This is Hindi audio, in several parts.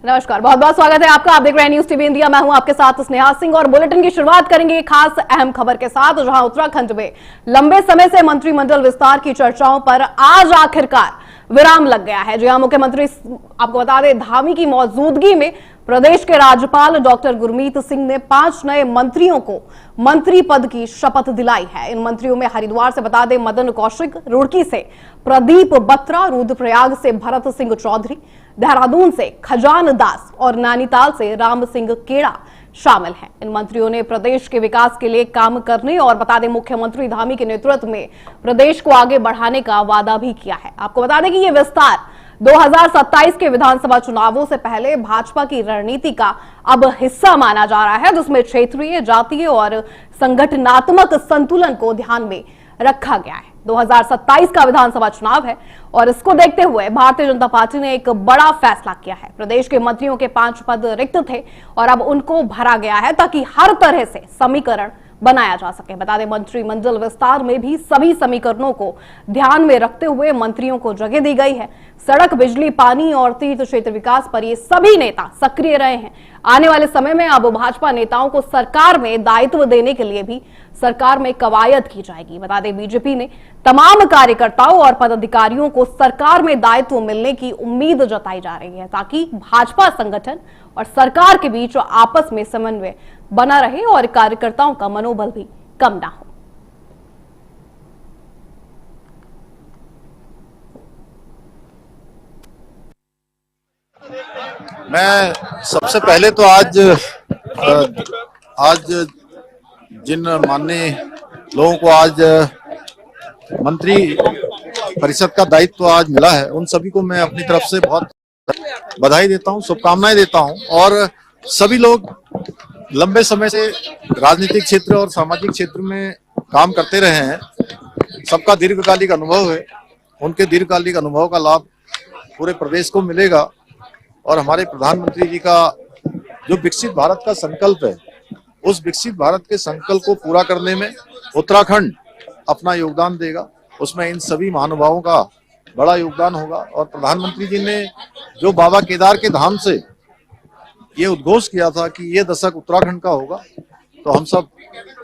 नमस्कार, बहुत बहुत स्वागत है आपका। आप देख रहे हैं न्यूज टीवी इंडिया। मैं हूं आपके साथ स्नेहा सिंह और बुलेटिन की शुरुआत करेंगे खास अहम खबर के साथ, जहां उत्तराखंड में लंबे समय से मंत्रिमंडल विस्तार की चर्चाओं पर आज आखिरकार विराम लग गया है। जी हां, मुख्यमंत्री आपको बता दें धामी की मौजूदगी में प्रदेश के राज्यपाल डॉक्टर गुरमीत सिंह ने 5 नए मंत्रियों को मंत्री पद की शपथ दिलाई है। इन मंत्रियों में हरिद्वार से बता दें मदन कौशिक, रुड़की से प्रदीप बत्रा, रुद्रप्रयाग से भरत सिंह चौधरी, देहरादून से खजान दास और नैनीताल से राम सिंह केड़ा शामिल हैं। इन मंत्रियों ने प्रदेश के विकास के लिए काम करने और बता दें मुख्यमंत्री धामी के नेतृत्व में प्रदेश को आगे बढ़ाने का वादा भी किया है। आपको बता दें कि ये विस्तार 2027 के विधानसभा चुनावों से पहले भाजपा की रणनीति का अब हिस्सा माना जा रहा है, जिसमें क्षेत्रीय, जातीय और संगठनात्मक संतुलन को ध्यान में रखा गया है। 2027 का विधानसभा चुनाव है और इसको देखते हुए भारतीय जनता पार्टी ने एक बड़ा फैसला किया है। प्रदेश के मंत्रियों के 5 पद रिक्त थे और अब उनको भरा गया है ताकि हर तरह से समीकरण बनाया जा सके। बता दें मंत्रिमंडल विस्तार में भी सभी समीकरणों को ध्यान में रखते हुए मंत्रियों को जगह दी गई है। सड़क, बिजली, पानी और तीर्थ क्षेत्र विकास पर ये सभी नेता सक्रिय रहे हैं। आने वाले समय में अब भाजपा नेताओं को सरकार में दायित्व देने के लिए भी सरकार में कवायद की जाएगी। बता दें बीजेपी ने तमाम कार्यकर्ताओं और पदाधिकारियों को सरकार में दायित्व मिलने की उम्मीद जताई जा रही है ताकि भाजपा संगठन और सरकार के बीच आपस में समन्वय बना रहे और कार्यकर्ताओं का मनोबल भी कम ना हो। मैं सबसे पहले तो आज जिन माननीय लोगों को आज मंत्री परिषद का दायित्व आज मिला है, उन सभी को मैं अपनी तरफ से बहुत बधाई देता हूं, शुभकामनाएं देता हूं। और सभी लोग लंबे समय से राजनीतिक क्षेत्र और सामाजिक क्षेत्र में काम करते रहे हैं। सबका दीर्घकालिक अनुभव है, उनके दीर्घकालिक अनुभव का लाभ पूरे प्रदेश को मिलेगा। और हमारे प्रधानमंत्री जी का जो विकसित भारत का संकल्प है, उस विकसित भारत के संकल्प को पूरा करने में उत्तराखंड अपना योगदान देगा। उसमें इन सभी महानुभावों का बड़ा योगदान होगा। और प्रधानमंत्री जी ने जो बाबा केदार के धाम से ये उद्घोष किया था कि ये दशक उत्तराखंड का होगा, तो हम सब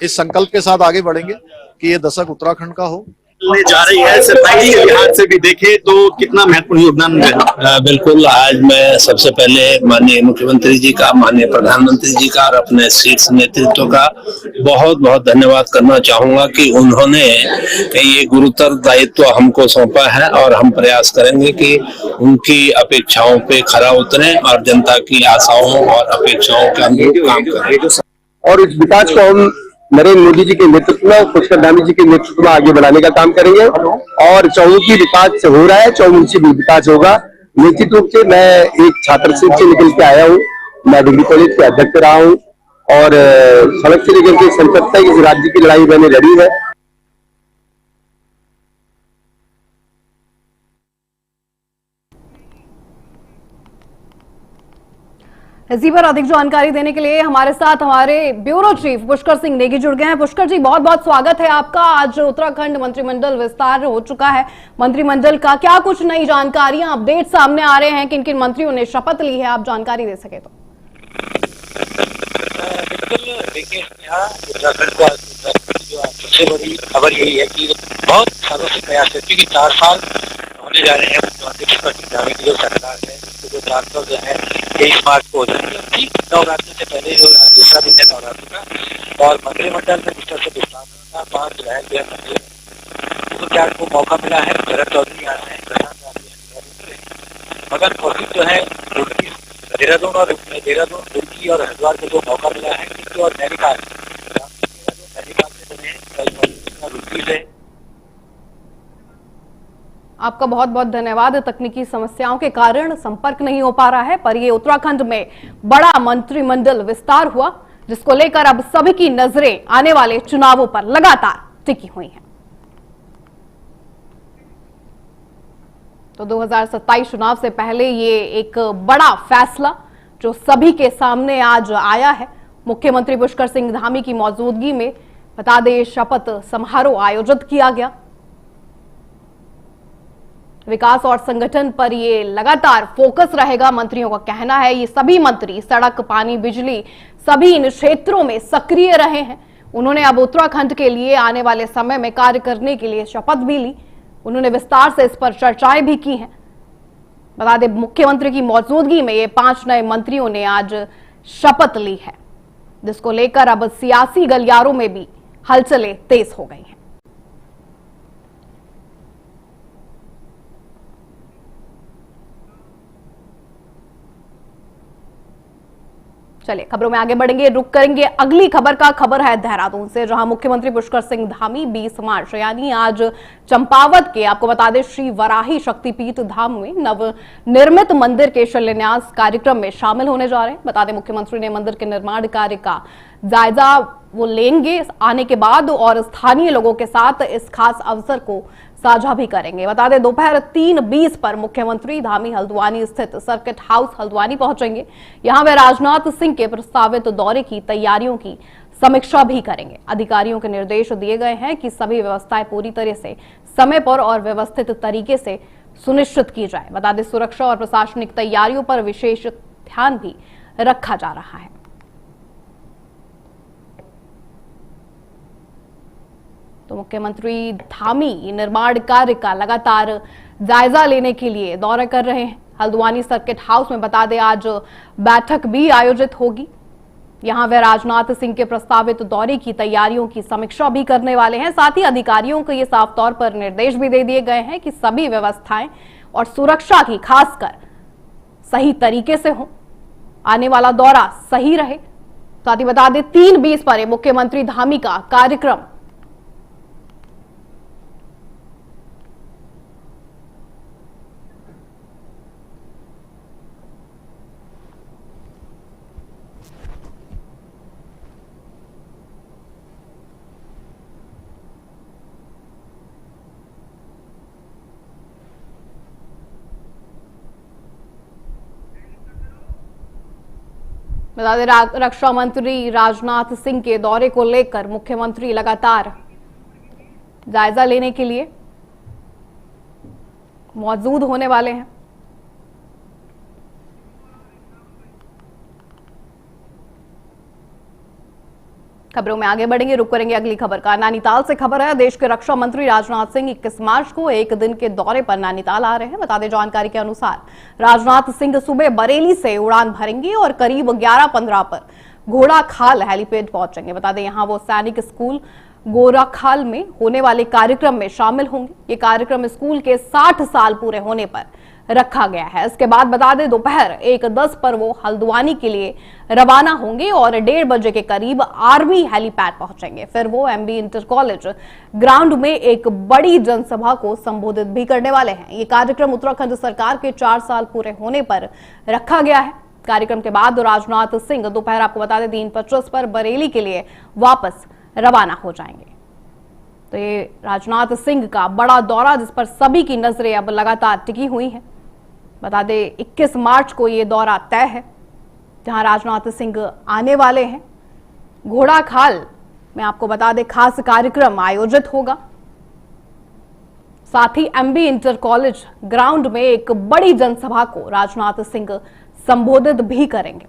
इस संकल्प के साथ आगे बढ़ेंगे कि ये दशक उत्तराखंड का हो। जा रही है सफाई के लिहाज से भी देखें तो कितना महत्वपूर्ण योगदान है। बिल्कुल, आज मैं सबसे पहले माननीय मुख्यमंत्री जी का, माननीय प्रधानमंत्री जी का और अपने शीर्ष नेतृत्व का बहुत बहुत धन्यवाद करना चाहूंगा कि उन्होंने ये गुरुतर दायित्व हमको सौंपा है और हम प्रयास करेंगे कि उनकी अपेक्षाओं पे खरा उतरे और जनता की आशाओं और अपेक्षाओं के अनुरूप काम करें। और इस विकास को हम नरेंद्र मोदी जी के नेतृत्व में, पुष्कर धामी जी के नेतृत्व में आगे बढ़ाने का काम करेंगे। और चौमुखी विकास से हो रहा है, चौमुखी भी विकास होगा। निश्चित रूप से मैं एक छात्रशिप से निकल के आया हूँ, मैं डिग्री कॉलेज के अध्यक्ष रहा हूँ और सड़क से निकल के संसद तक इस राज्य की लड़ाई मैंने लड़ी है। इसी पर अधिक जानकारी देने के लिए हमारे साथ हमारे ब्यूरो चीफ पुष्कर सिंह नेगी जुड़ गए हैं। पुष्कर जी, बहुत बहुत स्वागत है आपका। आज उत्तराखंड मंत्रिमंडल विस्तार हो चुका है। मंत्रिमंडल का क्या कुछ नई जानकारियां, अपडेट सामने आ रहे हैं? किन किन मंत्रियों ने शपथ ली है, आप जानकारी दे सके तो। बिल्कुल, देखिए उत्तराखंड को सबसे बड़ी खबर यही है कि बहुत सालों से प्रयास है, क्योंकि 4 साल होने जा रहे हैं मुख्यमंत्री की जो सरकार है, जो 4 साल जो है 23 मार्च को हो जाएंगे। ठीक नवरात्रि से पहले जो दूसरा दिन है नवरात्रि का, और मंत्रिमंडल में जिस तरह से विस्तार था, 5 जो है गृह मंत्री तो क्या को मौका मिला है। भरत चौधरी आ रहे हैं, मगर कौशिक जो है देहरादून और रुड़की और हरिद्वार को जो मौका मिला है, और नैनीताल से बने रुड़की से। आपका बहुत बहुत धन्यवाद। तकनीकी समस्याओं के कारण संपर्क नहीं हो पा रहा है, पर ये उत्तराखंड में बड़ा मंत्रिमंडल विस्तार हुआ, जिसको लेकर अब सभी की नजरें आने वाले चुनावों पर लगातार टिकी हुई हैं। तो 2027 चुनाव से पहले ये एक बड़ा फैसला जो सभी के सामने आज आया है। मुख्यमंत्री पुष्कर सिंह धामी की मौजूदगी में बता दें शपथ समारोह आयोजित किया गया। विकास और संगठन पर ये लगातार फोकस रहेगा, मंत्रियों का कहना है। ये सभी मंत्री सड़क, पानी, बिजली, सभी इन क्षेत्रों में सक्रिय रहे हैं। उन्होंने अब उत्तराखंड के लिए आने वाले समय में कार्य करने के लिए शपथ भी ली। उन्होंने विस्तार से इस पर चर्चाएं भी की हैं। बता दें, मुख्यमंत्री की मौजूदगी में ये 5 नए मंत्रियों ने आज शपथ ली है, जिसको लेकर अब सियासी गलियारों में भी हलचलें तेज हो गई हैं। चलिए खबरों में आगे बढ़ेंगे, रुक करेंगे अगली खबर का। खबर है देहरादून से, जहां मुख्यमंत्री पुष्कर सिंह धामी 20 मार्च यानी आज चंपावत के, आपको बता दें, श्री वराही शक्तिपीठ धाम में नव निर्मित मंदिर के शिलान्यास कार्यक्रम में शामिल होने जा रहे हैं। बता दें, मुख्यमंत्री ने मंदिर के निर्माण कार्य का जायजा वो लेंगे आने के बाद और स्थानीय लोगों के साथ इस खास अवसर को साझा भी करेंगे। बता दें, दोपहर 3:20 पर मुख्यमंत्री धामी हल्द्वानी स्थित सर्किट हाउस हल्द्वानी पहुंचेंगे। यहां वे राजनाथ सिंह के प्रस्तावित दौरे की तैयारियों की समीक्षा भी करेंगे। अधिकारियों के निर्देश दिए गए हैं कि सभी व्यवस्थाएं पूरी तरह से समय पर और व्यवस्थित तरीके से सुनिश्चित की जाए। बता दें, सुरक्षा और प्रशासनिक तैयारियों पर विशेष ध्यान भी रखा जा रहा है। तो मुख्यमंत्री धामी निर्माण कार्य का लगातार जायजा लेने के लिए दौरा कर रहे हैं। हल्द्वानी सर्किट हाउस में बता दें, आज बैठक भी आयोजित होगी। यहां वे राजनाथ सिंह के प्रस्तावित दौरे की तैयारियों की समीक्षा भी करने वाले हैं। साथ ही अधिकारियों को ये साफ तौर पर निर्देश भी दे दिए गए हैं कि सभी व्यवस्थाएं और सुरक्षा की खासकर सही तरीके से हो, आने वाला दौरा सही रहे। साथ ही बता दें, 3:20 पर मुख्यमंत्री धामी का कार्यक्रम बता दें, रक्षा मंत्री राजनाथ सिंह के दौरे को लेकर मुख्यमंत्री लगातार जायजा लेने के लिए मौजूद होने वाले हैं। खबरों में आगे बढ़ेंगे, रुक करेंगे अगली खबर का। नैनीताल से खबर है, देश के रक्षा मंत्री राजनाथ सिंह 21 मार्च को एक दिन के दौरे पर नैनीताल आ रहे हैं। बता दें, जानकारी के अनुसार राजनाथ सिंह सुबह बरेली से उड़ान भरेंगे और करीब 11:15 पर घोड़ाखाल हेलीपैड पहुंचेंगे। बता दें, यहां वो सैनिक स्कूल गोराखाल में होने वाले कार्यक्रम में शामिल होंगे। ये कार्यक्रम स्कूल के 60 साल पूरे होने पर रखा गया है। इसके बाद बता दें, दोपहर 1:10 पर वो हल्द्वानी के लिए रवाना होंगे और 1:30 बजे के करीब आर्मी हेलीपैड पहुंचेंगे। फिर वो एमबी इंटर कॉलेज ग्राउंड में एक बड़ी जनसभा को संबोधित भी करने वाले हैं। ये कार्यक्रम उत्तराखंड सरकार के 4 साल पूरे होने पर रखा गया है। कार्यक्रम के बाद राजनाथ सिंह दोपहर, आपको बता दें, 3:25 पर बरेली के लिए वापस रवाना हो जाएंगे। तो ये राजनाथ सिंह का बड़ा दौरा, जिस पर सभी की नजरें अब लगातार टिकी हुई हैं। बता दें, 21 मार्च को ये दौरा तय है, जहां राजनाथ सिंह आने वाले हैं। घोड़ाखाल में आपको बता दें, खास कार्यक्रम आयोजित होगा। साथ ही एमबी इंटर कॉलेज ग्राउंड में एक बड़ी जनसभा को राजनाथ सिंह संबोधित भी करेंगे।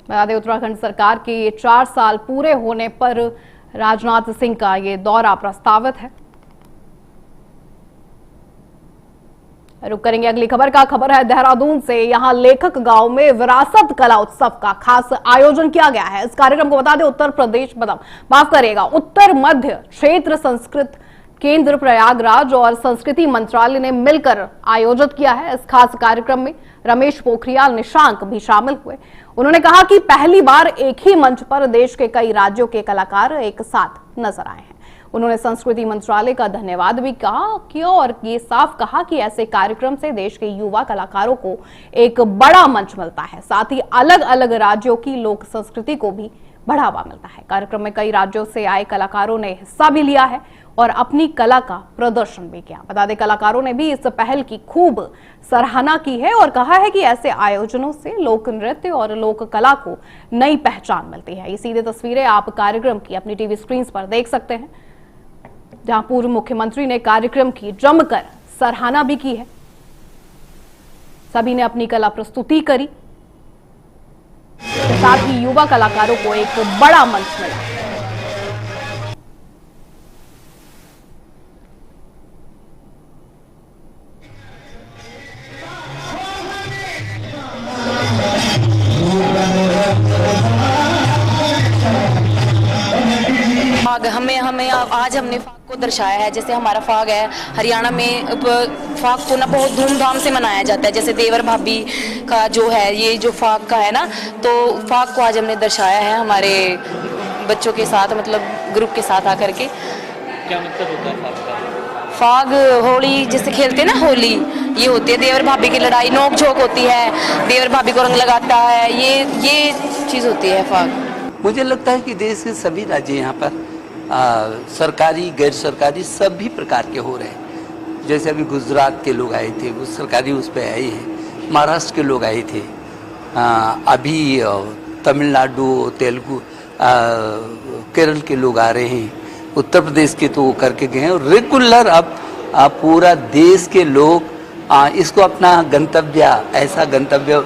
बता दें, उत्तराखंड सरकार के 4 साल पूरे होने पर राजनाथ सिंह का ये दौरा प्रस्तावित है। रुक करेंगे अगली खबर का। खबर है देहरादून से, यहां लेखक गांव में विरासत कला उत्सव का खास आयोजन किया गया है। इस कार्यक्रम को बता दें, उत्तर मध्य क्षेत्र संस्कृत केंद्र प्रयागराज और संस्कृति मंत्रालय ने मिलकर आयोजित किया है। इस खास कार्यक्रम में रमेश पोखरियाल निशांक भी शामिल हुए। उन्होंने कहा कि पहली बार एक ही मंच पर देश के कई राज्यों के कलाकार एक साथ नजर आए हैं। उन्होंने संस्कृति मंत्रालय का धन्यवाद भी किया और ये साफ कहा कि ऐसे कार्यक्रम से देश के युवा कलाकारों को एक बड़ा मंच मिलता है। साथ ही अलग अलग राज्यों की लोक संस्कृति को भी बढ़ावा मिलता है। कार्यक्रम में कई राज्यों से आए कलाकारों ने हिस्सा भी लिया है। और अपनी कला का प्रदर्शन भी किया। बता दें, कलाकारों ने भी इस पहल की खूब सराहना की है और कहा है कि ऐसे आयोजनों से लोक नृत्य और लोक कला को नई पहचान मिलती है। ये सीधे तस्वीरें आप कार्यक्रम की अपनी टीवी स्क्रीन पर देख सकते हैं, जहां पूर्व मुख्यमंत्री ने कार्यक्रम की जमकर सराहना भी की है। सभी ने अपनी कला प्रस्तुति करी, इसके साथ ही युवा कलाकारों को एक बड़ा मंच मिला। फाग हमें आज हमने फाग को दर्शाया है। जैसे हमारा फाग है, हरियाणा में फाग को ना बहुत धूमधाम से मनाया जाता है। जैसे देवर भाभी का जो है, ये जो फाग का है ना, तो फाग को आज हमने दर्शाया है हमारे बच्चों के साथ, मतलब ग्रुप के साथ आकर के। क्या मतलब होता है फाग का? फाग होली जैसे खेलते हैं ना, होली ये होती है, देवर भाभी की लड़ाई, नोक झोंक होती है, देवर भाभी को रंग लगाता है, ये चीज़ होती है फाग। मुझे लगता है कि देश के सभी राज्य यहाँ पर सरकारी गैर सरकारी सभी प्रकार के हो रहे हैं। जैसे अभी गुजरात के लोग आए थे, वो सरकारी उस पर आए हैं। महाराष्ट्र के लोग आए थे, अभी तमिलनाडु, तेलुगु, केरल के लोग आ रहे हैं, उत्तर प्रदेश के तो वो करके गए हैं। और रेगुलर अब पूरा देश के लोग इसको अपना गंतव्य, ऐसा गंतव्य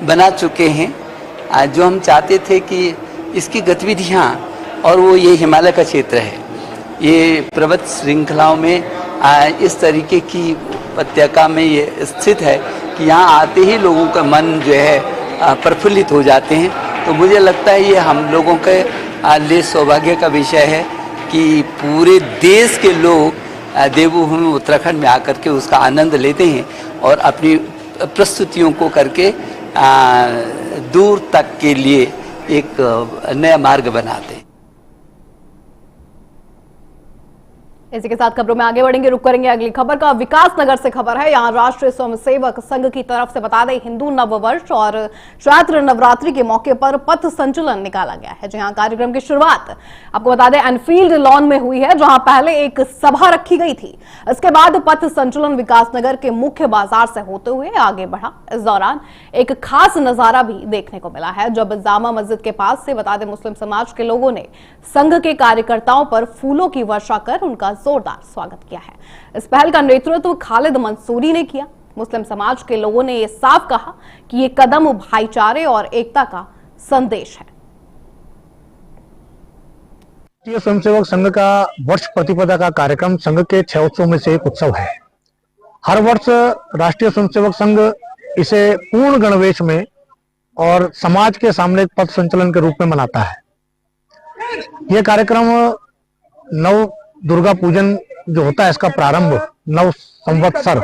बना चुके हैं जो हम चाहते थे कि इसकी गतिविधियाँ, और वो ये हिमालय का क्षेत्र है, ये पर्वत श्रृंखलाओं में इस तरीके की उपत्यका में ये स्थित है कि यहाँ आते ही लोगों का मन जो है प्रफुल्लित हो जाते हैं। तो मुझे लगता है ये हम लोगों के लिए सौभाग्य का विषय है कि पूरे देश के लोग देवभूमि उत्तराखंड में आकर के उसका आनंद लेते हैं और अपनी प्रस्तुतियों को करके दूर तक के लिए एक नया मार्ग बनाते हैं। इसी के साथ खबरों में आगे बढ़ेंगे, रुक करेंगे अगली खबर का। विकास नगर से खबर है, यहाँ राष्ट्रीय स्वयंसेवक संघ की तरफ से बता दें, हिंदू नववर्ष और चैत्र नवरात्रि के मौके पर पथ संचलन निकाला गया है। जहां कार्यक्रम की शुरुआत आपको बता दें एनफील्ड लॉन में हुई है, जहां पहले एक सभा रखी गई थी। इसके बाद पथ संचलन विकास नगर के मुख्य बाजार से होते हुए आगे बढ़ा। इस दौरान एक खास नजारा भी देखने को मिला है, जब जामा मस्जिद के पास से बता दें मुस्लिम समाज के लोगों ने संघ के कार्यकर्ताओं पर फूलों की वर्षा कर उनका जोरदार स्वागत किया है। इस पहल का नेतृत्व खालिद मंसूरी ने किया। मुस्लिम समाज के लोगों ने यह साफ कहा कि ये कदम भाईचारे और एकता का संदेश है। राष्ट्रीय स्वयंसेवक संघ का वर्ष प्रतिपदा का कार्यक्रम संघ के 6 उत्सव में से एक उत्सव है। हर वर्ष राष्ट्रीय स्वयंसेवक संघ इसे पूर्ण गणवेश में और समाज के सामने पथ संचलन के रूप में मनाता है। यह कार्यक्रम नव दुर्गा पूजन जो होता है, इसका प्रारंभ नव संवत्सर,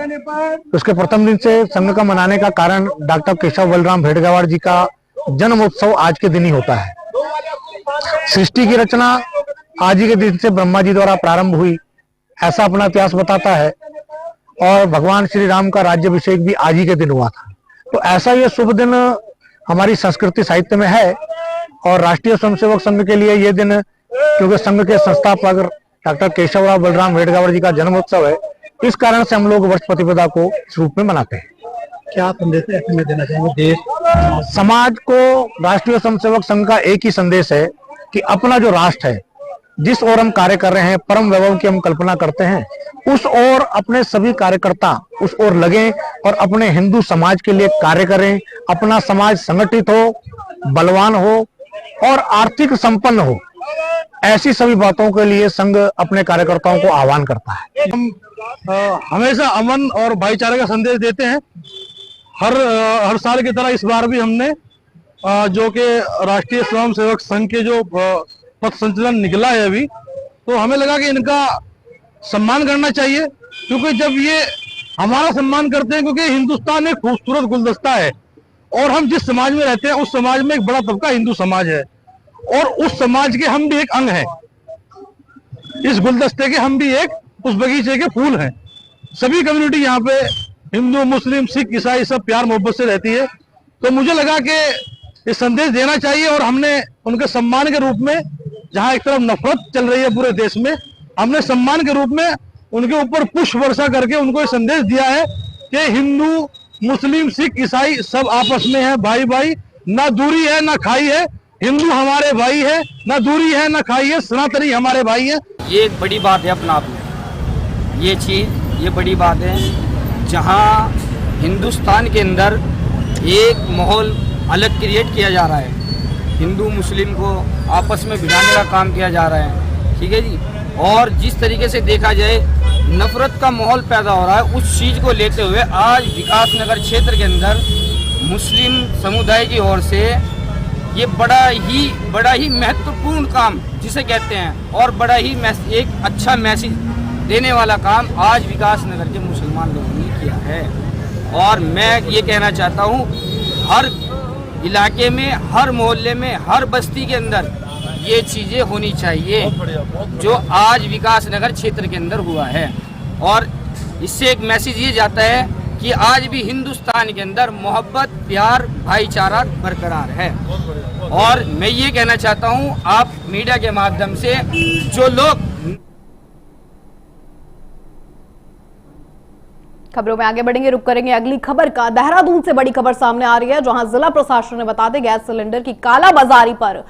उसके प्रथम दिन से संघ का मनाने का कारण डॉक्टर केशव बलराम भेड़गवाड़ जी का जन्म उत्सव आज के दिन ही होता है। सृष्टि की रचना आज ही के दिन से ब्रह्मा जी द्वारा प्रारंभ हुई, ऐसा अपना इतिहास बताता है। और भगवान श्री राम का राज्याभिषेक भी आज ही के दिन हुआ था। तो ऐसा ये शुभ दिन हमारी संस्कृति साहित्य में है। और राष्ट्रीय स्वयंसेवक संघ के लिए ये दिन, क्योंकि संघ के संस्थापक डॉक्टर केशवराव बलराम भेड़गवाड़ जी का जन्मोत्सव है, इस कारण से हम लोग वर्ष प्रतिपदा को इस रूप में मनाते हैं। क्या संदेश देना चाहेंगे देश समाज को? राष्ट्रीय स्वयंसेवक संघ का एक ही संदेश है कि अपना जो राष्ट्र है, जिस ओर हम कार्य कर रहे हैं, परम वैभव की हम कल्पना करते हैं, उस ओर अपने सभी कार्यकर्ता उस ओर लगें और अपने हिंदू समाज के लिए कार्य करें। अपना समाज संगठित हो, बलवान हो और आर्थिक संपन्न हो, ऐसी सभी बातों के लिए संघ अपने कार्यकर्ताओं को आह्वान करता है। हम हमेशा अमन और भाईचारे का संदेश देते हैं। हर साल की तरह इस बार भी हमने जो कि राष्ट्रीय स्वयंसेवक संघ के जो पथ संचलन निकला है अभी, तो हमें लगा कि इनका सम्मान करना चाहिए, क्योंकि जब ये हमारा सम्मान करते हैं, क्योंकि हिंदुस्तान एक खूबसूरत गुलदस्ता है और हम जिस समाज में रहते हैं उस समाज में एक बड़ा तबका हिंदू समाज है और उस समाज के हम भी एक अंग हैं। इस गुलदस्ते के हम भी एक उस बगीचे के फूल हैं। सभी कम्युनिटी यहाँ पे हिंदू, मुस्लिम, सिख, ईसाई सब प्यार मोहब्बत से रहती है। तो मुझे लगा कि ये संदेश देना चाहिए और हमने उनके सम्मान के रूप में, जहाँ एक तरफ नफरत चल रही है पूरे देश में, हमने सम्मान के रूप में उनके ऊपर पुष्प वर्षा करके उनको ये संदेश दिया है कि हिंदू, मुस्लिम, सिख, ईसाई सब आपस में है, भाई भाई, ना दूरी है ना खाई है। हिंदू हमारे भाई है, ना दूरी है ना खाई है, सनातनी हमारे भाई है। ये एक बड़ी बात है अपना आप में, ये चीज़ ये बड़ी बात है। जहाँ हिंदुस्तान के अंदर एक माहौल अलग क्रिएट किया जा रहा है, हिंदू मुस्लिम को आपस में भिड़ाने का काम किया जा रहा है, ठीक है जी। और जिस तरीके से देखा जाए नफरत का माहौल पैदा हो रहा है, उस चीज़ को लेते हुए आज विकासनगर क्षेत्र के अंदर मुस्लिम समुदाय की ओर से ये बड़ा ही महत्वपूर्ण काम जिसे कहते हैं और बड़ा ही एक अच्छा मैसेज देने वाला काम आज विकासनगर के मुसलमान लोगों ने किया है। और मैं ये कहना चाहता हूँ, हर इलाके में, हर मोहल्ले में, हर बस्ती के अंदर ये चीज़ें होनी चाहिए जो आज विकासनगर क्षेत्र के अंदर हुआ है। और इससे एक मैसेज ये जाता है कि आज भी हिंदुस्तान के अंदर मोहब्बत, प्यार, भाईचारा बरकरार है। और मैं ये कहना चाहता हूँ, आप मीडिया के माध्यम से जो लोग खबरों में आगे बढ़ेंगे, रुक करेंगे अगली खबर का। देहरादून से बड़ी खबर सामने आ रही है, जहां जिला प्रशासन ने बता दें गैस सिलेंडर की कालाबाजारी पर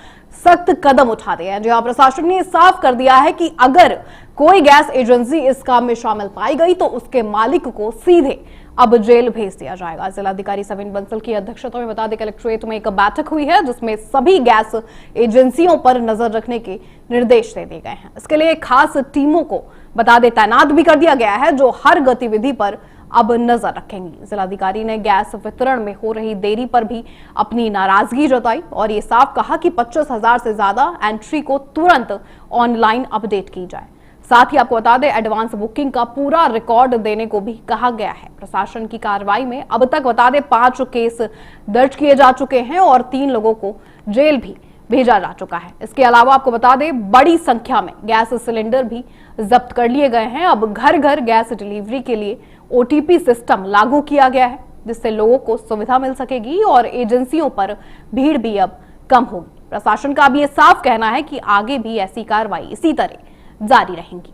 सख्त कदम उठा दिए हैं। जहां प्रशासन ने साफ कर दिया है कि अगर कोई गैस एजेंसी इस काम में शामिल पाई गई तो उसके मालिक को सीधे अब जेल भेज दिया जाएगा। जिलाधिकारी सविन बंसल की अध्यक्षता में बता दें कलेक्ट्रेट में एक बैठक हुई है, जिसमें सभी गैस एजेंसियों पर नजर रखने के निर्देश दे दिए गए हैं। इसके लिए खास टीमों को बता दें तैनात भी कर दिया गया है, जो हर गतिविधि पर अब नजर रखेंगी। जिलाधिकारी ने गैस वितरण में हो रही देरी पर भी अपनी नाराजगी जताई और ये साफ कहा कि 25,000 से ज्यादा एंट्री को तुरंत ऑनलाइन अपडेट की जाए। साथ ही आपको बता दें एडवांस बुकिंग का पूरा रिकॉर्ड देने को भी कहा गया है। प्रशासन की कार्रवाई में अब तक बता दें 5 केस दर्ज किए जा चुके हैं और 3 लोगों को जेल भी भेजा जा चुका है। इसके अलावा आपको बता दें बड़ी संख्या में गैस सिलेंडर भी जब्त कर लिए गए हैं। अब घर घर गैस डिलीवरी के लिए OTP सिस्टम लागू किया गया है, जिससे लोगों को सुविधा मिल सकेगी और एजेंसियों पर भीड़ भी अब कम होगी। प्रशासन का अब ये साफ कहना है कि आगे भी ऐसी कार्रवाई इसी तरह जारी रहेंगी।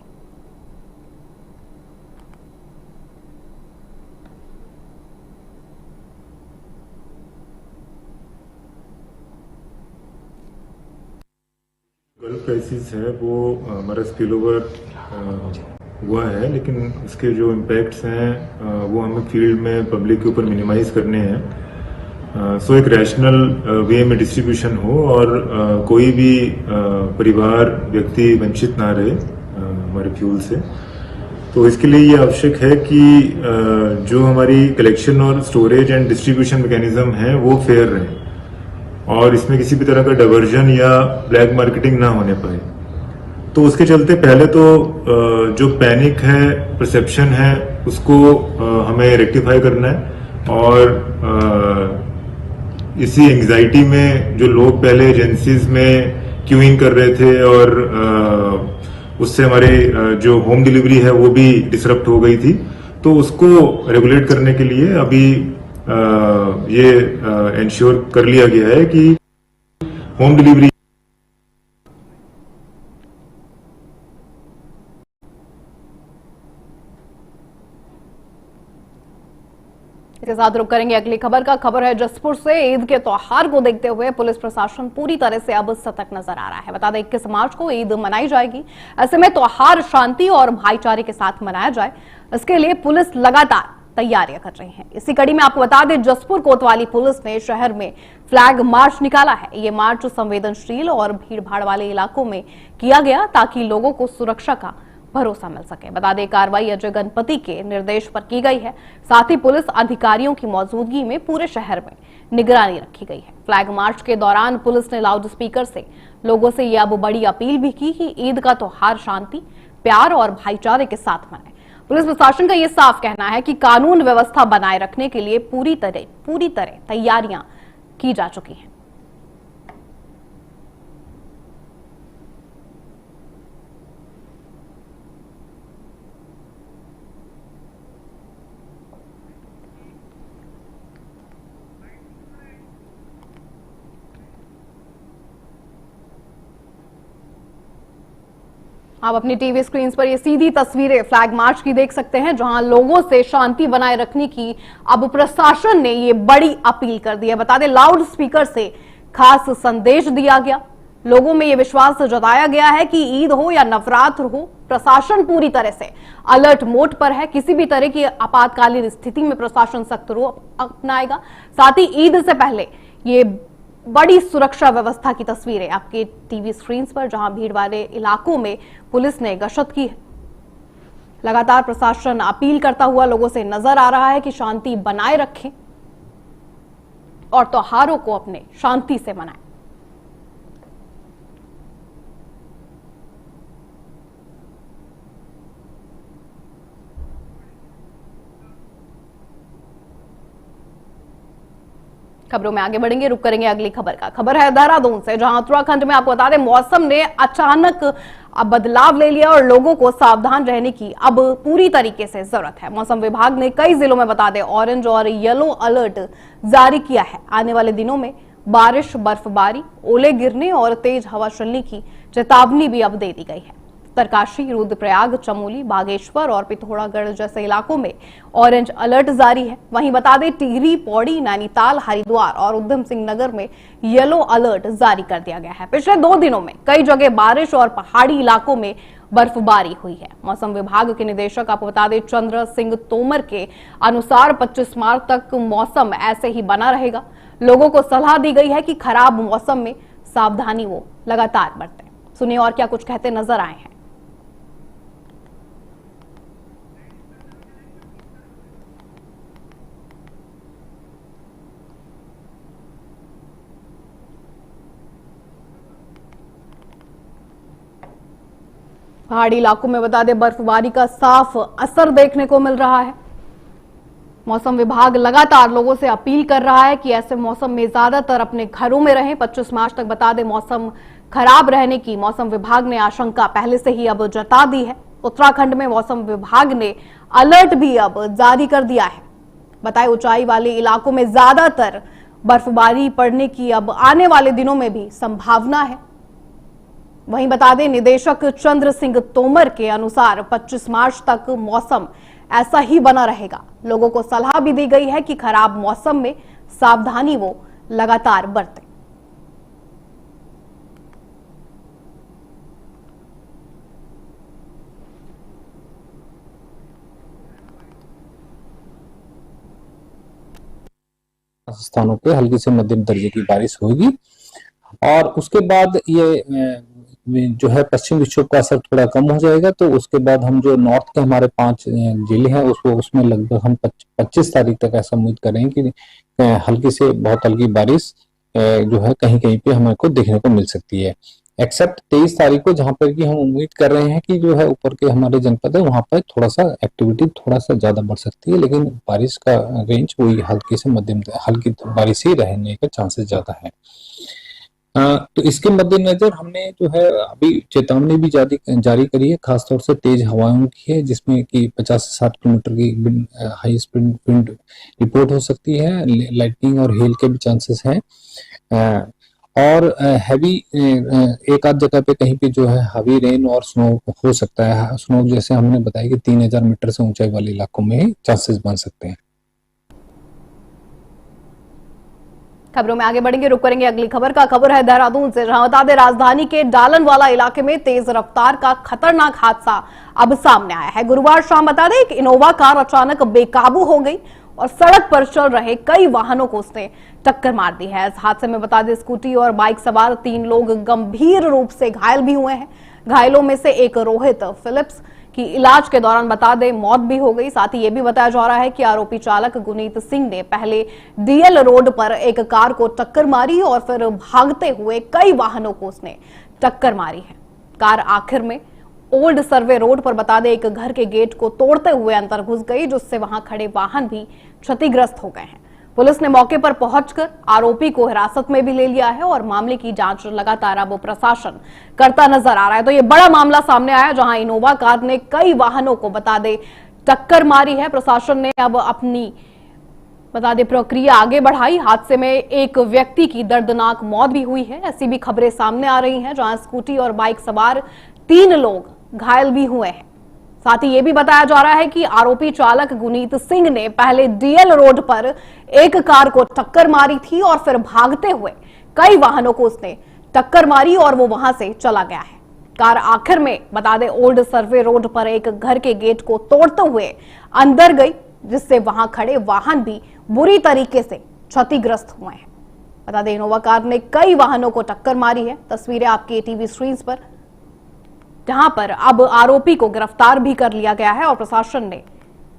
गल्फ क्राइसिस है वो हमारा स्पिल ओवर हुआ है, लेकिन उसके जो इम्पैक्ट्स हैं वो हमें फील्ड में पब्लिक के ऊपर मिनिमाइज करने हैं। सो एक रैशनल वे में डिस्ट्रीब्यूशन हो और कोई भी परिवार, व्यक्ति वंचित ना रहे हमारे फ्यूल से। तो इसके लिए ये आवश्यक है कि जो हमारी कलेक्शन और स्टोरेज एंड डिस्ट्रीब्यूशन मैकेनिज्म है वो फेयर रहे और इसमें किसी भी तरह का डाइवर्जन या ब्लैक मार्केटिंग ना होने पाए। तो उसके चलते पहले तो जो पैनिक है, परसेप्शन है, उसको हमें रेक्टिफाई करना है और इसी एंग्जाइटी में जो लोग पहले एजेंसीज में क्यूइंग कर रहे थे और उससे हमारे जो होम डिलीवरी है वो भी डिसरप्ट हो गई थी, तो उसको रेगुलेट करने के लिए अभी ये इंश्योर कर लिया गया है कि होम डिलीवरी इसके साथ रुक करेंगे अगली खबर का। खबर है जसपुर से। ईद के त्योहार को देखते हुए पुलिस प्रशासन पूरी तरह से अब सतर्क नजर आ रहा है। बता दें 21 मार्च को ईद मनाई जाएगी। ऐसे में त्योहार शांति और भाईचारे के साथ मनाया जाए, इसके लिए पुलिस लगातार तैयारियां कर रही है। इसी कड़ी में आपको बता दें जसपुर कोतवाली पुलिस ने शहर में फ्लैग मार्च निकाला है। ये मार्च संवेदनशील और भीड़ भाड़ वाले इलाकों में किया गया ताकि लोगों को सुरक्षा का भरोसा मिल सके। बता दें कार्रवाई अजय गणपति के निर्देश पर की गई है। साथ ही पुलिस अधिकारियों की मौजूदगी में पूरे शहर में निगरानी रखी गई है। फ्लैग मार्च के दौरान पुलिस ने लाउड स्पीकर से लोगों से यह अब बड़ी अपील भी की कि ईद का त्योहार शांति, प्यार और भाईचारे के साथ मनाएं। पुलिस प्रशासन का यह साफ कहना है कि कानून व्यवस्था बनाए रखने के लिए पूरी तरह तैयारियां की जा चुकी हैं। आप अपनी टीवी स्क्रीन पर ये सीधी तस्वीरें फ्लैग मार्च की देख सकते हैं, जहां लोगों से शांति बनाए रखने की अब प्रशासन ने ये बड़ी अपील कर दी है। बता दें, लाउड स्पीकर से खास संदेश दिया गया, लोगों में ये विश्वास जताया गया है कि ईद हो या नवरात्र हो, प्रशासन पूरी तरह से अलर्ट मोड पर है। किसी भी तरह की आपातकालीन स्थिति में प्रशासन सख्त रुख अपनाएगा। साथ ही ईद से पहले ये बड़ी सुरक्षा व्यवस्था की तस्वीरें आपके टीवी स्क्रीन पर, जहां भीड़ वाले इलाकों में पुलिस ने गश्त की है। लगातार प्रशासन अपील करता हुआ लोगों से नजर आ रहा है कि शांति बनाए रखें और त्योहारों को अपने शांति से मनाएं। खबरों में आगे बढ़ेंगे, रुक करेंगे अगली खबर का। खबर है देहरादून से, जहां उत्तराखंड में आपको बता दें मौसम ने अचानक बदलाव ले लिया और लोगों को सावधान रहने की अब पूरी तरीके से जरूरत है। मौसम विभाग ने कई जिलों में बता दें ऑरेंज और येलो अलर्ट जारी किया है। आने वाले दिनों में बारिश, बर्फबारी, ओले गिरने और तेज हवा चलने की चेतावनी भी अब दे दी गई है। उत्तरकाशी, रुद्रप्रयाग, चमोली, बागेश्वर और पिथौरागढ़ जैसे इलाकों में ऑरेंज अलर्ट जारी है। वहीं बता दें टिहरी, पौड़ी, नैनीताल, हरिद्वार और उधम सिंह नगर में येलो अलर्ट जारी कर दिया गया है। पिछले 2 दिनों में कई जगह बारिश और पहाड़ी इलाकों में बर्फबारी हुई है। मौसम विभाग के निदेशक आपको बता दें चंद्र सिंह तोमर के अनुसार 25 मार्च तक मौसम ऐसे ही बना रहेगा। लोगों को सलाह दी गई है कि खराब मौसम में सावधानी वो लगातार बरतें। सुनिए और क्या कुछ कहते नजर आए हैं। पहाड़ी इलाकों में बता दें बर्फबारी का साफ असर देखने को मिल रहा है। मौसम विभाग लगातार लोगों से अपील कर रहा है कि ऐसे मौसम में ज्यादातर अपने घरों में रहें। 25 मार्च तक बता दें मौसम खराब रहने की मौसम विभाग ने आशंका पहले से ही अब जता दी है। उत्तराखंड में मौसम विभाग ने अलर्ट भी अब जारी कर दिया है। बताए ऊंचाई वाले इलाकों में ज्यादातर बर्फबारी पड़ने की अब आने वाले दिनों में भी संभावना है। वहीं बता दें निदेशक चंद्र सिंह तोमर के अनुसार 25 मार्च तक मौसम ऐसा ही बना रहेगा। लोगों को सलाह भी दी गई है कि खराब मौसम में सावधानी वो लगातार बरतें। स्थानों पे हल्की से मध्यम दर्जे की बारिश होगी और उसके बाद ये जो है पश्चिम विक्षोभ का असर थोड़ा कम हो जाएगा। तो उसके बाद हम जो नॉर्थ के हमारे 5 जिले हैं उसमें लगभग हम 25 तारीख तक ऐसा उम्मीद करें कि हल्की से बहुत हल्की बारिश जो है कहीं कहीं पे हमें को देखने को मिल सकती है। एक्सेप्ट 23 तारीख को जहां पर कि हम उम्मीद कर रहे हैं कि जो है ऊपर के हमारे जनपद है वहां पर थोड़ा सा एक्टिविटी थोड़ा सा ज्यादा बढ़ सकती है, लेकिन बारिश का रेंज वही हल्की से मध्यम हल्की बारिश ही रहने का चांसेस ज्यादा है। तो इसके मद्देनजर हमने जो है अभी चेतावनी भी जारी करी है, खासतौर से तेज हवाओं की है, जिसमें कि 50 से 60 किलोमीटर की हाई स्पीड विंड रिपोर्ट हो सकती है। लाइटनिंग और हेल के भी चांसेस हैं और हैवी एक आध जगह पे कहीं पे जो है हैवी रेन और स्नो हो सकता है। स्नो जैसे हमने बताया कि 3000 मीटर से ऊंचाई वाले इलाकों में चांसेस बन सकते हैं। खबरों में आगे बढ़ेंगे, रुक करेंगे अगली खबर का। खबर है देहरादून से, जहां बता दें राजधानी के डालनवाला इलाके में तेज रफ्तार का खतरनाक हादसा अब सामने आया है। गुरुवार शाम बता दें एक इनोवा कार अचानक बेकाबू हो गई और सड़क पर चल रहे कई वाहनों को उसने टक्कर मार दी है। इस हादसे में बता दें स्कूटी और बाइक सवार 3 लोग गंभीर रूप से घायल भी हुए हैं। घायलों में से एक रोहित फिलिप्स की इलाज के दौरान बता दें मौत भी हो गई। साथ ही ये भी बताया जा रहा है कि आरोपी चालक गुनीत सिंह ने पहले डीएल रोड पर एक कार को टक्कर मारी और फिर भागते हुए कई वाहनों को उसने टक्कर मारी है। कार आखिर में ओल्ड सर्वे रोड पर बता दें एक घर के गेट को तोड़ते हुए अंदर घुस गई, जिससे वहां खड़े वाहन भी क्षतिग्रस्त हो गए हैं। पुलिस ने मौके पर पहुंचकर आरोपी को हिरासत में भी ले लिया है और मामले की जांच लगातार अब प्रशासन करता नजर आ रहा है। तो ये बड़ा मामला सामने आया जहां इनोवा कार ने कई वाहनों को बता दे टक्कर मारी है। प्रशासन ने अब अपनी बता दे प्रक्रिया आगे बढ़ाई। हादसे में एक व्यक्ति की दर्दनाक मौत भी हुई है। ऐसी भी खबरें सामने आ रही हैं जहां स्कूटी और बाइक सवार 3 लोग घायल भी हुए हैं। साथ ही ये भी बताया जा रहा है कि आरोपी चालक गुनीत सिंह ने पहले डीएल रोड पर एक कार को टक्कर मारी थी और फिर भागते हुए कई वाहनों को उसने टक्कर मारी और वो वहां से चला गया है। कार आखिर में बता दें ओल्ड सर्वे रोड पर एक घर के गेट को तोड़ते हुए अंदर गई, जिससे वहां खड़े वाहन भी बुरी तरीके से क्षतिग्रस्त हुए हैं। बता दें इनोवा कार ने कई वाहनों को टक्कर मारी है। तस्वीरें आपकी टीवी स्क्रीन पर, जहां पर अब आरोपी को गिरफ्तार भी कर लिया गया है और प्रशासन ने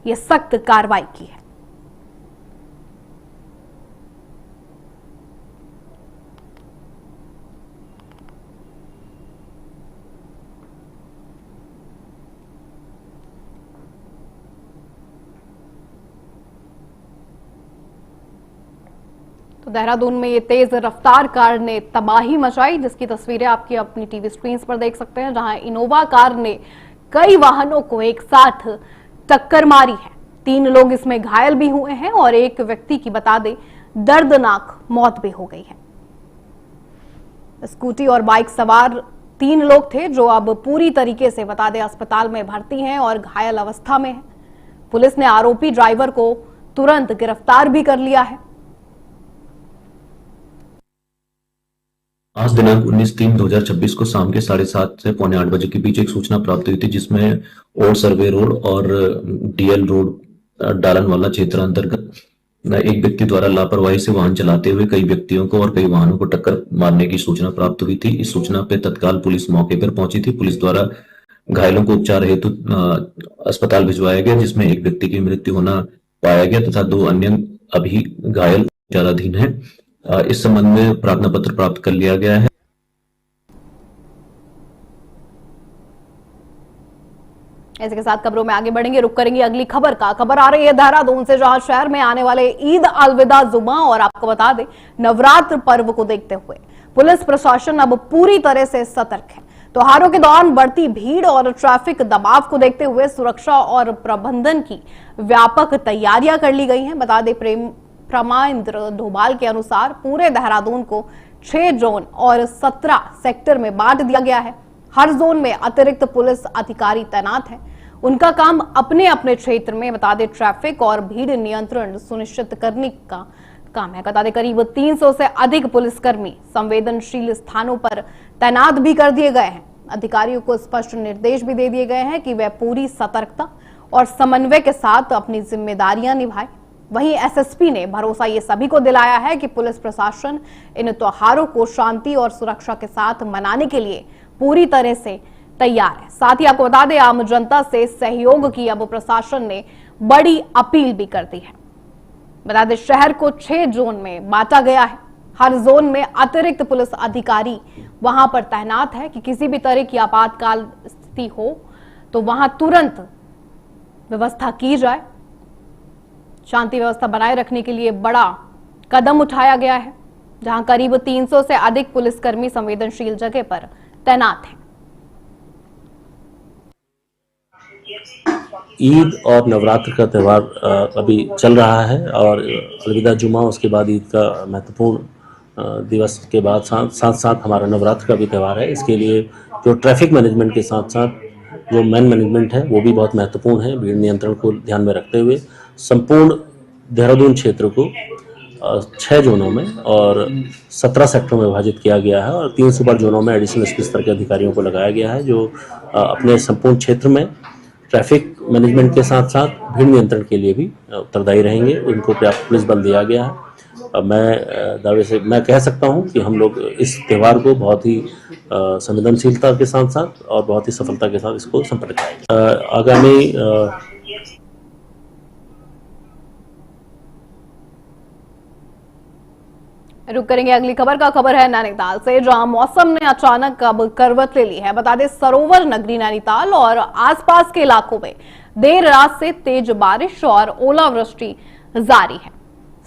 यह सख्त कार्रवाई की है। तो देहरादून में ये तेज रफ्तार कार ने तबाही मचाई, जिसकी तस्वीरें आपकी अपनी टीवी स्क्रीन पर देख सकते हैं, जहां इनोवा कार ने कई वाहनों को एक साथ टक्कर मारी है। 3 लोग इसमें घायल भी हुए हैं और एक व्यक्ति की बता दें दर्दनाक मौत भी हो गई है। स्कूटी और बाइक सवार 3 लोग थे जो अब पूरी तरीके से बता दें अस्पताल में भर्ती हैं और घायल अवस्था में है। पुलिस ने आरोपी ड्राइवर को तुरंत गिरफ्तार भी कर लिया है। आज दिनांक 19/3/2026 को शाम के 7:30 से 7:45 बजे के बीच एक सूचना प्राप्त हुई थी, जिसमें ओल्ड सर्वे रोड और डीएल रोड डालनवाला क्षेत्र अंतर्गत एक व्यक्ति द्वारा लापरवाही से वाहन चलाते हुए कई व्यक्तियों को और कई वाहनों को टक्कर मारने की सूचना प्राप्त हुई थी। इस सूचना पर तत्काल पुलिस मौके पर पहुंची थी। पुलिस द्वारा घायलों को उपचार हेतु अस्पताल भिजवाया गया, जिसमें एक व्यक्ति की मृत्यु होना पाया गया तथा 2 अन्य अभी घायल उपचाराधीन है। इस संबंध में प्रार्थना पत्र प्राप्त कर लिया गया है। ऐसे के साथ खबरों में आगे बढ़ेंगे, रुक करेंगे अगली खबर का। खबर आ रही है देहरादून से, जहां शहर में आने वाले ईद अलविदा जुमा और आपको बता दें नवरात्र पर्व को देखते हुए पुलिस प्रशासन अब पूरी तरह से सतर्क है। त्योहारों के दौरान बढ़ती भीड़ और ट्रैफिक दबाव को देखते हुए सुरक्षा और प्रबंधन की व्यापक तैयारियां कर ली गई हैं। बता दें प्रमाइंद्र धोबाल के अनुसार पूरे देहरादून को 6 जोन और 17 सेक्टर में बांट दिया गया है। हर जोन में अतिरिक्त पुलिस अधिकारी तैनात हैं। उनका काम अपने अपने क्षेत्र में बता दें ट्रैफिक और भीड़ नियंत्रण सुनिश्चित करने का काम है। बता दें करीब 300 से अधिक पुलिसकर्मी संवेदनशील स्थानों पर तैनात भी कर दिए गए हैं। अधिकारियों को स्पष्ट निर्देश भी दे दिए गए हैं कि वे पूरी सतर्कता और समन्वय के साथ अपनी जिम्मेदारियां निभाएं। वहीं एसएसपी ने भरोसा ये सभी को दिलाया है कि पुलिस प्रशासन इन त्योहारों को शांति और सुरक्षा के साथ मनाने के लिए पूरी तरह से तैयार है। साथ ही आपको बता दें आम जनता से सहयोग की अब प्रशासन ने बड़ी अपील भी कर दी है। बता दें शहर को 6 जोन में बांटा गया है। हर जोन में अतिरिक्त पुलिस अधिकारी वहां पर तैनात है कि किसी भी तरह की आपातकाल स्थिति हो तो वहां तुरंत व्यवस्था की जाए। शांति व्यवस्था बनाए रखने के लिए बड़ा कदम उठाया गया है, जहां करीब 300 से अधिक पुलिसकर्मी संवेदनशील जगह पर तैनात हैं। ईद और नवरात्र का त्यौहार अभी चल रहा है और अलविदा जुमा उसके बाद ईद का महत्वपूर्ण दिवस के बाद साथ साथ हमारा नवरात्र का भी त्यौहार है। इसके लिए जो ट्रैफिक मैनेजमेंट के साथ साथ जो मैन मैनेजमेंट है वो भी बहुत महत्वपूर्ण है। भीड़ नियंत्रण को ध्यान में रखते हुए संपूर्ण देहरादून क्षेत्र को 6 जोनों में और 17 सेक्टरों में विभाजित किया गया है और 3 सुपर जोनों में एडिशनल एसपी स्तर के अधिकारियों को लगाया गया है, जो अपने संपूर्ण क्षेत्र में ट्रैफिक मैनेजमेंट के साथ साथ भीड़ नियंत्रण के लिए भी उत्तरदायी रहेंगे। उनको पर्याप्त पुलिस बल दिया गया है। मैं दावे से मैं कह सकता हूं कि हम लोग इस त्यौहार को बहुत ही संवेदनशीलता के साथ साथ और बहुत ही सफलता के साथ इसको संपन्न करेंगे। आगामी रुक करेंगे अगली खबर का। खबर है नैनीताल से, जहां मौसम ने अचानक अब करवट ले ली है। बता दें सरोवर नगरी नैनीताल और आसपास के इलाकों में देर रात से तेज बारिश और ओलावृष्टि जारी है।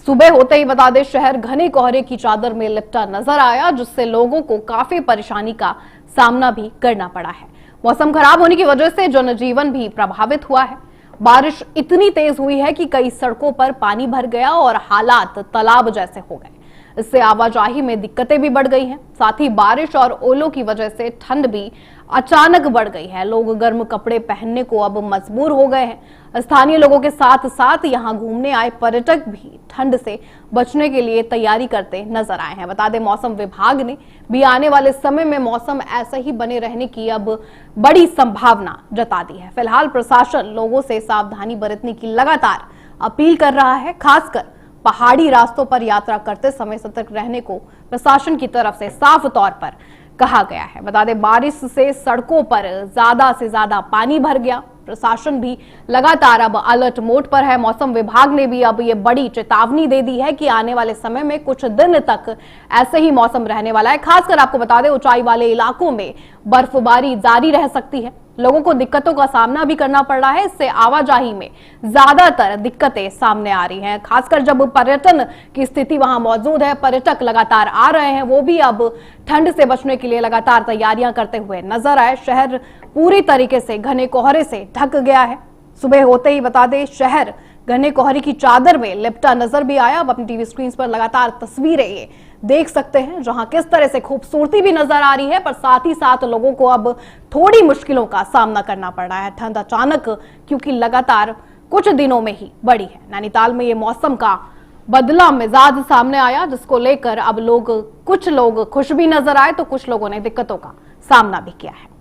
सुबह होते ही बता दें शहर घने कोहरे की चादर में लिपटा नजर आया, जिससे लोगों को काफी परेशानी का सामना भी करना पड़ा है। मौसम खराब होने की वजह से जनजीवन भी प्रभावित हुआ है। बारिश इतनी तेज हुई है कि कई सड़कों पर पानी भर गया और हालात तालाब जैसे हो गए। इससे आवाजाही में दिक्कतें भी बढ़ गई हैं। साथ ही बारिश और ओलों की वजह से ठंड भी अचानक बढ़ गई है। लोग गर्म कपड़े पहनने को अब मजबूर हो गए हैं। स्थानीय लोगों के साथ साथ यहां घूमने आए पर्यटक भी ठंड से बचने के लिए तैयारी करते नजर आए हैं। बता दें, मौसम विभाग ने भी आने वाले समय में मौसम ऐसा ही बने रहने की अब बड़ी संभावना जता दी है। फिलहाल प्रशासन लोगों से सावधानी बरतने की लगातार अपील कर रहा है। खासकर पहाड़ी रास्तों पर यात्रा करते समय सतर्क रहने को प्रशासन की तरफ से साफ तौर पर कहा गया है। बता दें, बारिश से सड़कों पर ज्यादा से ज्यादा पानी भर गया। प्रशासन भी लगातार अब अलर्ट मोड पर है। मौसम विभाग ने भी अब ये बड़ी चेतावनी दे दी है कि आने वाले समय में कुछ दिन तक ऐसे ही मौसम रहने वाला है। खासकर आपको बता दें, ऊंचाई वाले इलाकों में बर्फबारी जारी रह सकती है। लोगों को दिक्कतों का सामना भी करना पड़ रहा है। इससे आवाजाही में ज्यादातर दिक्कतें सामने आ रही हैं। खासकर जब पर्यटन की स्थिति वहां मौजूद है, पर्यटक लगातार आ रहे हैं, वो भी अब ठंड से बचने के लिए लगातार तैयारियां करते हुए नजर आए। शहर पूरी तरीके से घने कोहरे से ढक गया है। सुबह होते ही बता दें, शहर घने कोहरे की चादर में लिपटा नजर भी आया। अब अपनी टीवी स्क्रीन पर लगातार तस्वीरें ये देख सकते हैं, जहां किस तरह से खूबसूरती भी नजर आ रही है, पर साथ ही साथ लोगों को अब थोड़ी मुश्किलों का सामना करना पड़ रहा है। ठंड अचानक क्योंकि लगातार कुछ दिनों में ही बढ़ी है। नैनीताल में ये मौसम का बदला मिजाज सामने आया, जिसको लेकर अब कुछ लोग खुश भी नजर आए तो कुछ लोगों ने दिक्कतों का सामना भी किया है।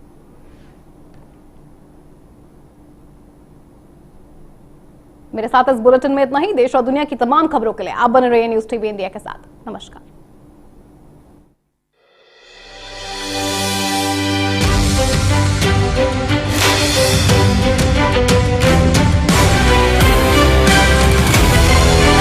मेरे साथ इस बुलेटिन में इतना ही। देश और दुनिया की तमाम खबरों के लिए आप बने रहिए न्यूज़ टीवी इंडिया के साथ। नमस्कार।